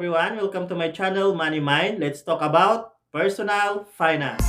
everyone. Welcome to my channel, Money Mind. Let's talk about personal finance.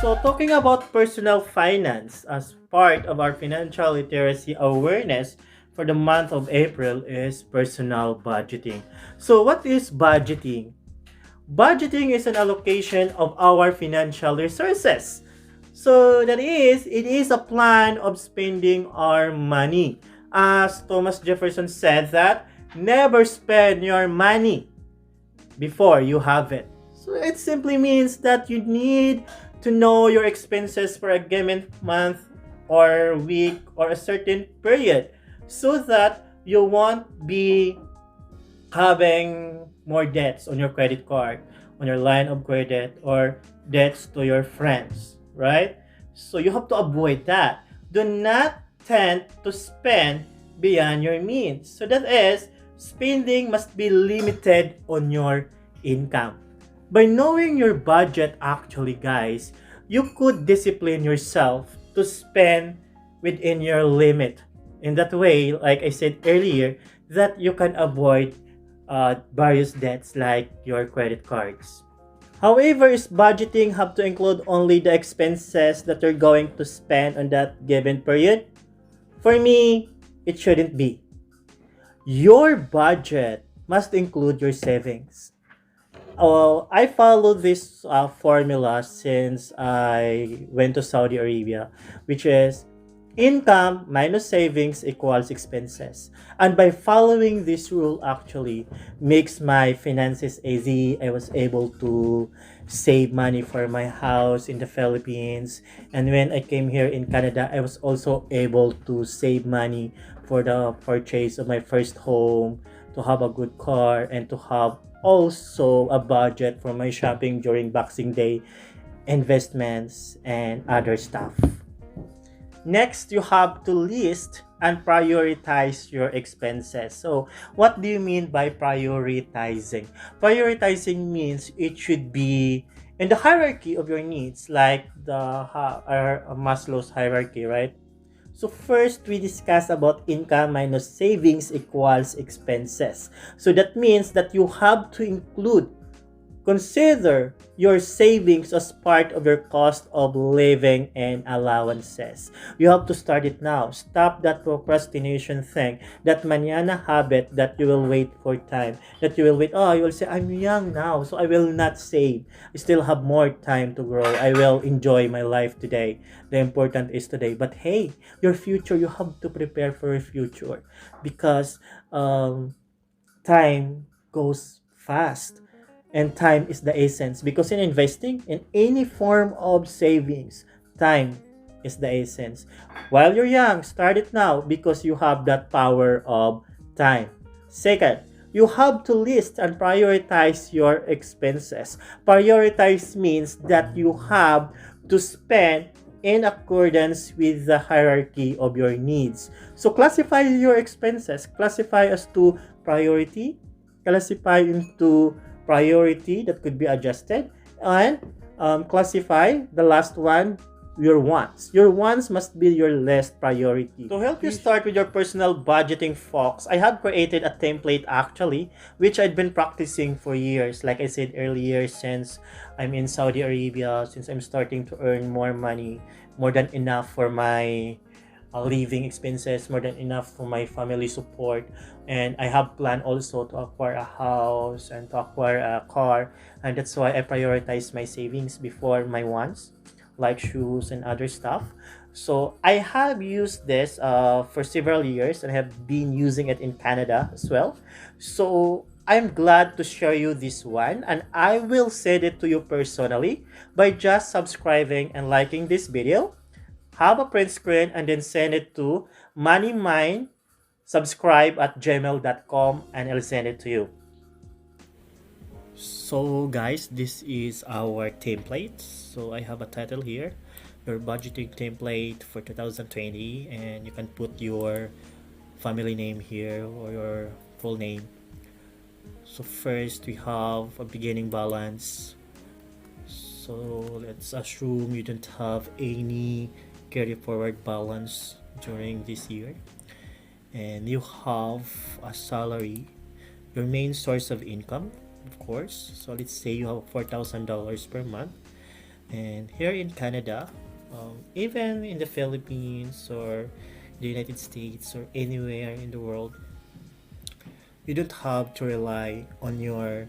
So, talking about personal finance as part of our financial literacy awareness for the month of April is personal budgeting. So, what is budgeting? Budgeting is an allocation of our financial resources. So that is, it is a plan of spending our money. As Thomas Jefferson said that, never spend your money before you have it. So it simply means that you need to know your expenses for a given month or week or a certain period so that you won't be having more debts on your credit card, on your line of credit, or debts to your friends, right? So you have to avoid that. Do not tend to spend beyond your means. So that is, spending must be limited on your income. By knowing your budget, actually, guys, you could discipline yourself to spend within your limit. In that way, like I said earlier, that you can avoid various debts like your credit cards. However, is budgeting have to include only the expenses that you're going to spend on that given period? For me, it shouldn't be. Your budget must include your savings. I follow this formula since I went to Saudi Arabia, which is income minus savings equals expenses. And by following this rule, actually makes my finances easy. I was able to save money for my house in the Philippines. And when I came here in Canada, I was also able to save money for the purchase of my first home, to have a good car, and to have also a budget for my shopping during Boxing Day, investments, and other stuff. Next, you have to list and prioritize your expenses. So, what do you mean by prioritizing? Prioritizing means it should be in the hierarchy of your needs, like Maslow's hierarchy, right? So first, we discuss about income minus savings equals expenses. So that means that you have to consider your savings as part of your cost of living and allowances. You have to start it now. Stop that procrastination thing, that mañana habit that you will wait for time. That you will wait, you will say, I'm young now, so I will not save. I still have more time to grow. I will enjoy my life today. The important is today. But hey, your future, you have to prepare for your future because time goes fast and time is the essence, because in investing in any form of savings, time is the essence. While you're young, start it now because you have that power of time. Second, you have to list and prioritize your expenses. Prioritize means that you have to spend in accordance with the hierarchy of your needs. So classify your expenses. Classify as to priority, classify into priority that could be adjusted, and classify the last one, your wants. Your wants must be your last priority. To help you start with your personal budgeting, folks, I have created a template actually, which I've been practicing for years. Like I said earlier, since I'm in Saudi Arabia, since I'm starting to earn more money, more than enough for my living expenses, more than enough for my family support, and I have planned also to acquire a house and to acquire a car, and that's why I prioritize my savings before my wants, like shoes and other stuff. So I have used this for several years and have been using it in Canada as well. So I'm glad to share you this one, and I will send it to you personally by just subscribing and liking this video. Have a print screen and then send it to moneymind subscribe at gmail.com, and I'll send it to you. So guys, this is our template. So I have a title here, your budgeting template for 2020, and you can put your family name here or your full name. So first we have a beginning balance. So let's assume you don't have any carry forward balance during this year, and you have a salary, your main source of income, of course. So let's say you have $4,000 per month, and here in Canada, even in the Philippines or the United States or anywhere in the world, you don't have to rely on your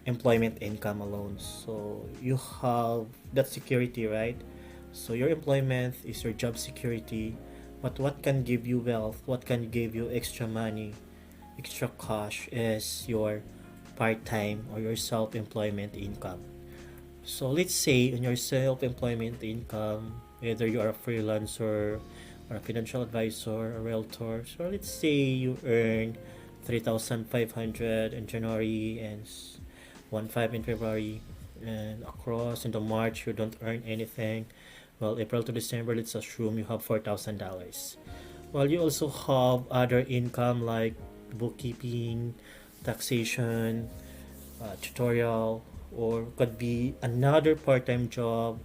employment income alone. So you have that security, right? So your employment is your job security. But what can give you wealth, what can give you extra money, extra cash is your part-time or your self-employment income. So let's say in your self-employment income, whether you are a freelancer or a financial advisor, a realtor, so let's say you earn 3,500 in January and 1,500 in February, and across into March you don't earn anything. Well, April to December, let's assume you have $4,000. Well, you also have other income like bookkeeping, taxation, tutorial, or could be another part-time job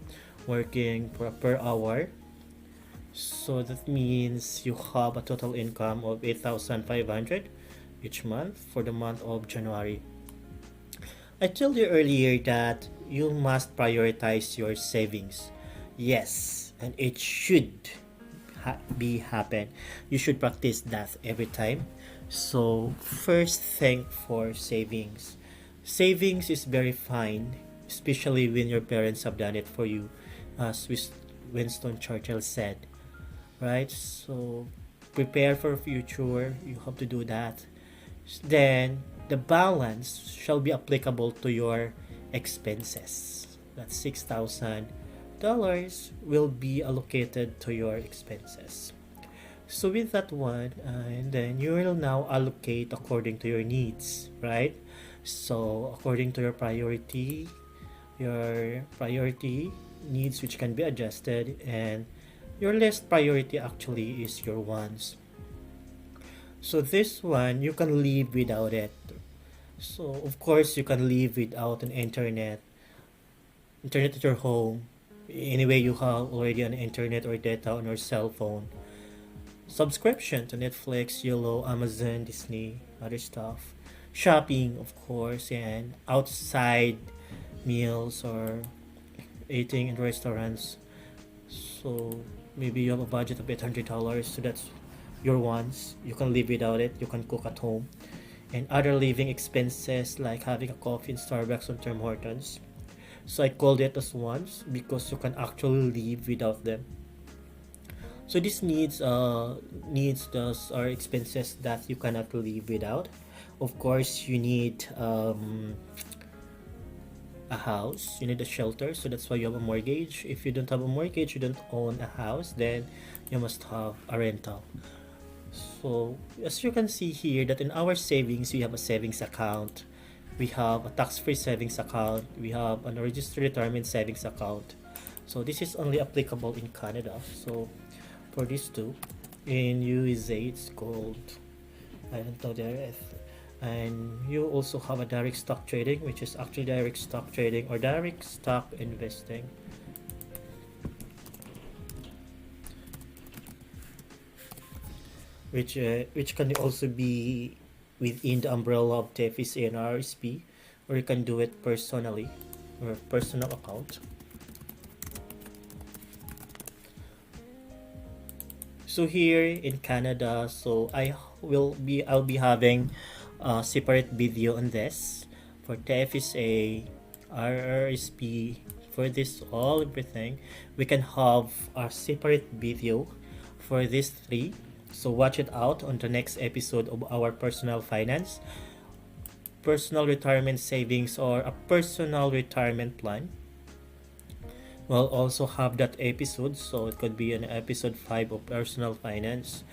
working for a per hour. So that means you have a total income of 8,500 each month for the month of January. I told you earlier that you must prioritize your savings. Yes, and it should be happen. You should practice that every time. So first thing for savings. Savings is very fine, especially when your parents have done it for you, as Winston Churchill said. Right? So prepare for future. You have to do that. Then the balance shall be applicable to your expenses. That $6,000 will be allocated to your expenses. So with that one, and then you will now allocate according to your needs, right? So according to your priority needs which can be adjusted, and your least priority actually is your wants. So this one you can live without it. So of course you can live without an internet at your home. Anyway, you have already an internet or data on your cell phone. Subscription to Netflix, Yellow, Amazon, Disney, other stuff. Shopping, of course, and outside meals or eating in restaurants. So maybe you have a budget of $800, so that's your wants. You can live without it. You can cook at home. And other living expenses like having a coffee in Starbucks or Tim Hortons. So I called it as wants because you can actually live without them. So these needs those are expenses that you cannot live without. Of course, you need a house, you need a shelter, so that's why you have a mortgage. If you don't have a mortgage, you don't own a house, then you must have a rental. So as you can see here that in our savings, we have a savings account, we have a tax-free savings account, we have an registered retirement savings account. So this is only applicable in Canada. So for these two, in USA it's called, I don't know the, and you also have a direct stock trading, which is actually direct stock trading or direct stock investing. Which can also be within the umbrella of TFSA and RSP, or you can do it personally or personal account. So here in Canada, so I'll be having a separate video on this for TFSA, RRSP, for this all everything. We can have a separate video for these three. So watch it out on the next episode of our personal finance, personal retirement savings, or a personal retirement plan. We'll also have that episode, so it could be an episode 5 of personal finance.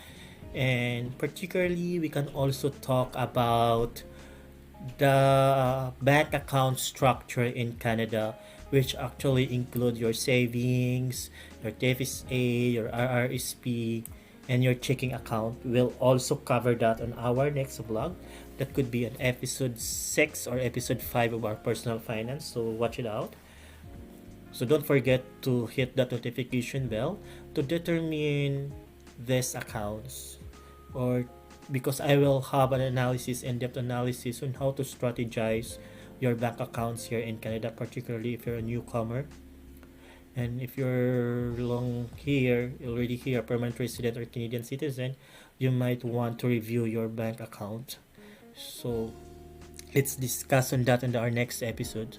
And particularly, we can also talk about the bank account structure in Canada, which actually include your savings, your TFSA, your RRSP, and your checking account. We'll also cover that on our next vlog. That could be an episode 6 or episode 5 of our personal finance. So watch it out. So don't forget to hit that notification bell to determine these accounts, or because I will have an analysis, in-depth analysis on how to strategize your bank accounts here in Canada, particularly if you're a newcomer. And if you're long here, already here, permanent resident or Canadian citizen, you might want to review your bank account. So let's discuss on that in our next episode.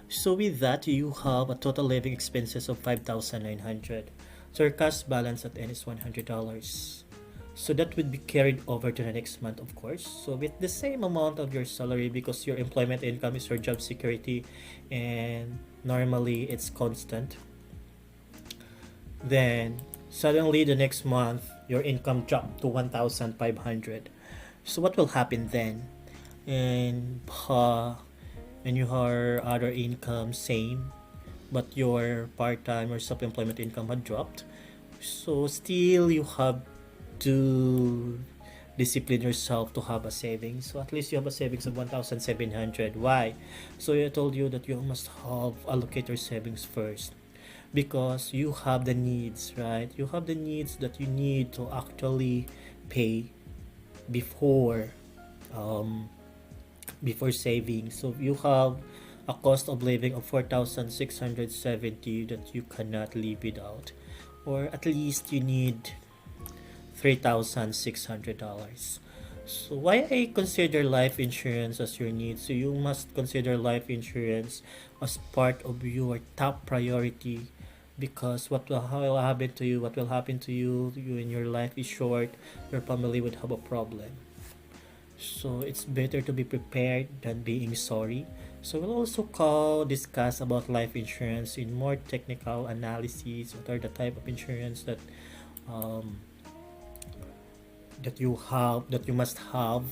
So with that, you have a total living expenses of 5,900. So your cash balance at end is $100. So that would be carried over to the next month, of course. So with the same amount of your salary, because your employment income is your job security, and normally it's constant. Then suddenly the next month your income dropped to 1,500. So what will happen then? And and you have other income same, but your part-time or self-employment income had dropped. So still you have to discipline yourself to have a savings. So at least you have a savings of 1,700. Why? So I told you that you must have allocate your savings first, because you have the needs, right? You have the needs that you need to actually pay before um, before saving. So you have a cost of living of 4,670 that you cannot live without, or at least you need $3,600. So why I consider life insurance as your need? So you must consider life insurance as part of your top priority, because how will happen to you, what will happen to you when your life is short, your family would have a problem. So it's better to be prepared than being sorry. So we'll also discuss about life insurance in more technical analysis. What are the type of insurance um, that you must have,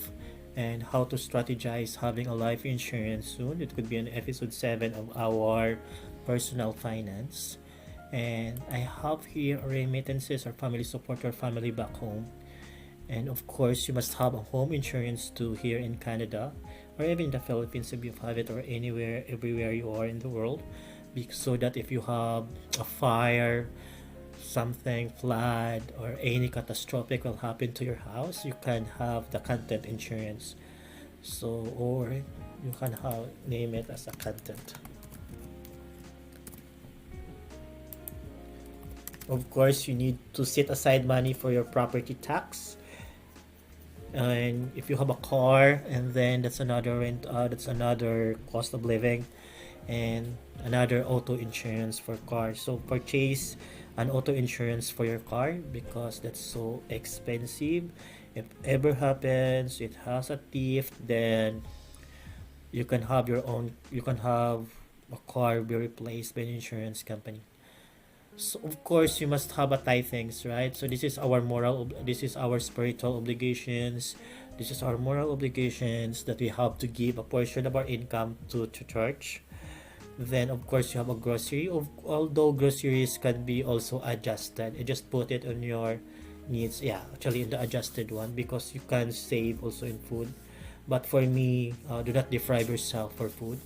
and how to strategize having a life insurance soon. It could be an episode 7 of our personal finance. And I have here remittances or family support or family back home. And of course, you must have a home insurance too here in Canada, or even in the Philippines if you have it, or anywhere, everywhere you are in the world, so that if you have a fire, something, flood, or any catastrophic will happen to your house, you can have the content insurance. So, or you can name it as a content. Of course, you need to set aside money for your property tax. And if you have a car, and then that's another that's another cost of living, and another auto insurance for cars. So purchase an auto insurance for your car, because that's so expensive. If ever happens, it has a thief, then you can have a car be replaced by an insurance company. So of course you must have a tithings, right? So this is our spiritual obligations. This is our moral obligations that we have to give a portion of our income to church. Then of course you have a grocery. Although groceries can be also adjusted, you just put it on your needs. Yeah, actually in the adjusted one, because you can save also in food. But for me, do not deprive yourself for food.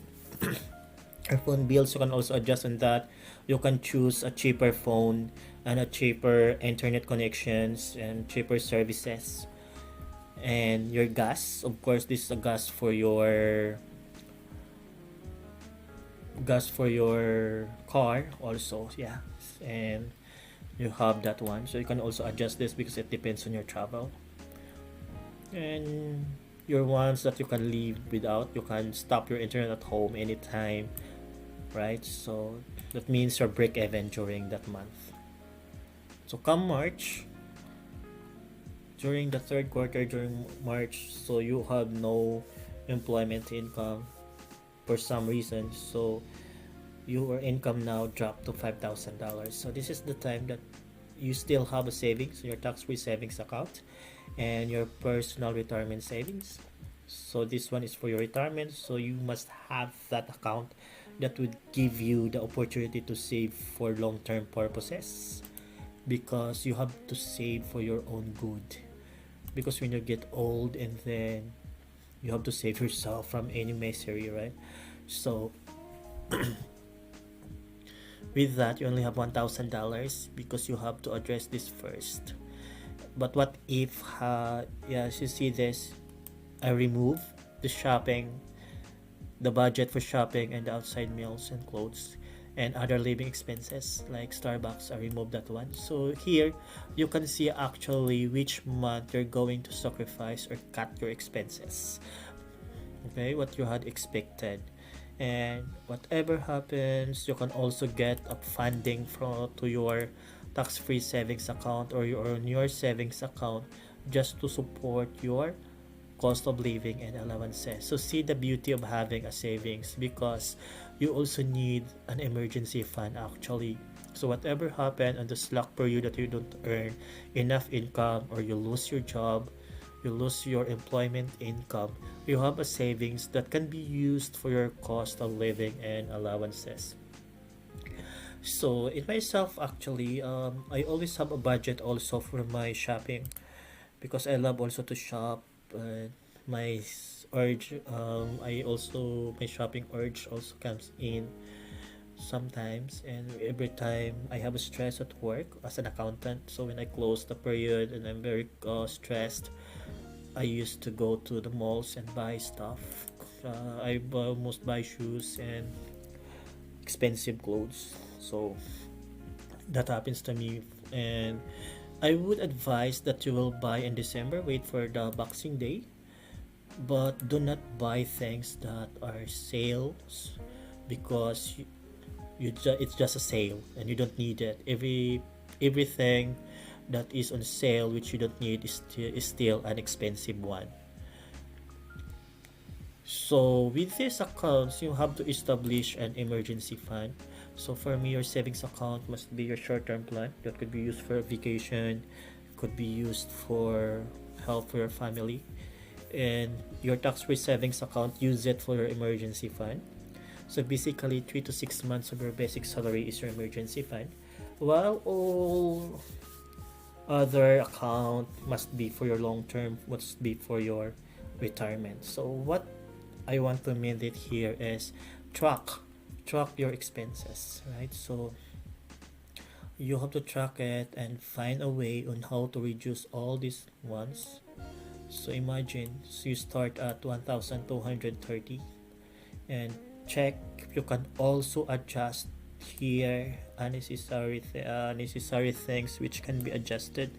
Your phone bills, you can also adjust on that. You can choose a cheaper phone and a cheaper internet connections and cheaper services. And your gas, of course, this is a gas for your car also, yeah. And you have that one, so you can also adjust this because it depends on your travel. And your ones that you can live without, you can stop your internet at home anytime, right? So that means you're break even during that month. So come March, during the third quarter, during March, so you have no employment income for some reason, so your income now dropped to $5,000. So this is the time that you still have a savings, your tax-free savings account, and your personal retirement savings. So this one is for your retirement, so you must have that account that would give you the opportunity to save for long-term purposes. because you have to save for your own good. Because when you get old and then you have to save yourself from any misery, right? So with that, you only have $1,000 because you have to address this first. But what if, yeah, as you see this, I remove the shopping, the budget for shopping and the outside meals and clothes and other living expenses like Starbucks. I removed that one. So here you can see actually which month you're going to sacrifice or cut your expenses. Okay, what you had expected. And whatever happens, you can also get a funding from to your tax-free savings account or your savings account just to support your cost of living and allowances. So see the beauty of having a savings because you also need an emergency fund actually. So whatever happened on the slack period that you don't earn enough income or you lose your job, you lose your employment income, you have a savings that can be used for your cost of living and allowances. So in myself actually, I always have a budget also for my shopping because I love also to shop. My urge, I also my shopping urge also comes in sometimes, and every time I have a stress at work as an accountant. So when I close the period and I'm very stressed, I used to go to the malls and buy stuff. I most buy shoes and expensive clothes. So that happens to me, and I would advise that you will buy in December. Wait for the Boxing Day, but do not buy things that are sales because it's just a sale and you don't need it. Everything that is on sale which you don't need is still an expensive one. So with these accounts, you have to establish an emergency fund. So for me, your savings account must be your short-term plan that could be used for vacation, could be used for help for your family, and your tax-free savings account, use it for your emergency fund. So basically, 3 to 6 months of your basic salary is your emergency fund, while all other account must be for your long-term, must be for your retirement. So what I want to mean it here is track track your expenses, right? So you have to track it and find a way on how to reduce all these ones. So imagine, so you start at 1230 and check if you can also adjust here unnecessary things which can be adjusted.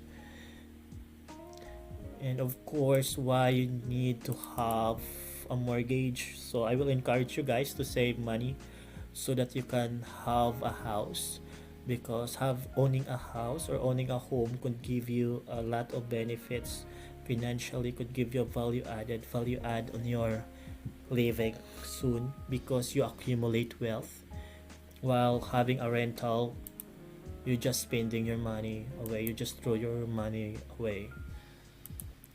And of course, why you need to have a mortgage. So I will encourage you guys to save money so that you can have a house, because owning a house or owning a home could give you a lot of benefits financially, could give you a value add on your living soon, because you accumulate wealth. While having a rental, you're just spending your money away, you just throw your money away.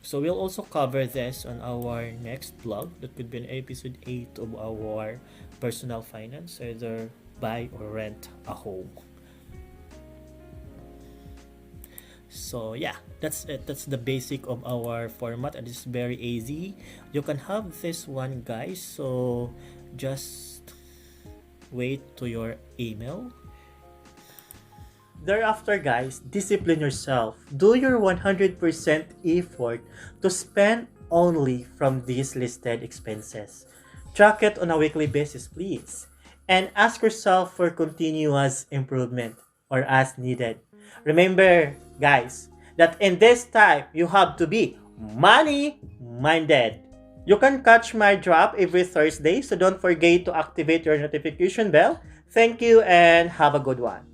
So we'll also cover this on our next vlog. That could be an episode 8 of our personal finance, either buy or rent a home. So yeah, that's it. That's the basic of our format, and it's very easy. You can have this one, guys. So just wait to your email. Thereafter, guys, discipline yourself. Do your 100% effort to spend only from these listed expenses. Track it on a weekly basis, please. And ask yourself for continuous improvement or as needed. Remember, guys, that in this time, you have to be money-minded. You can catch my drop every Thursday, so don't forget to activate your notification bell. Thank you and have a good one.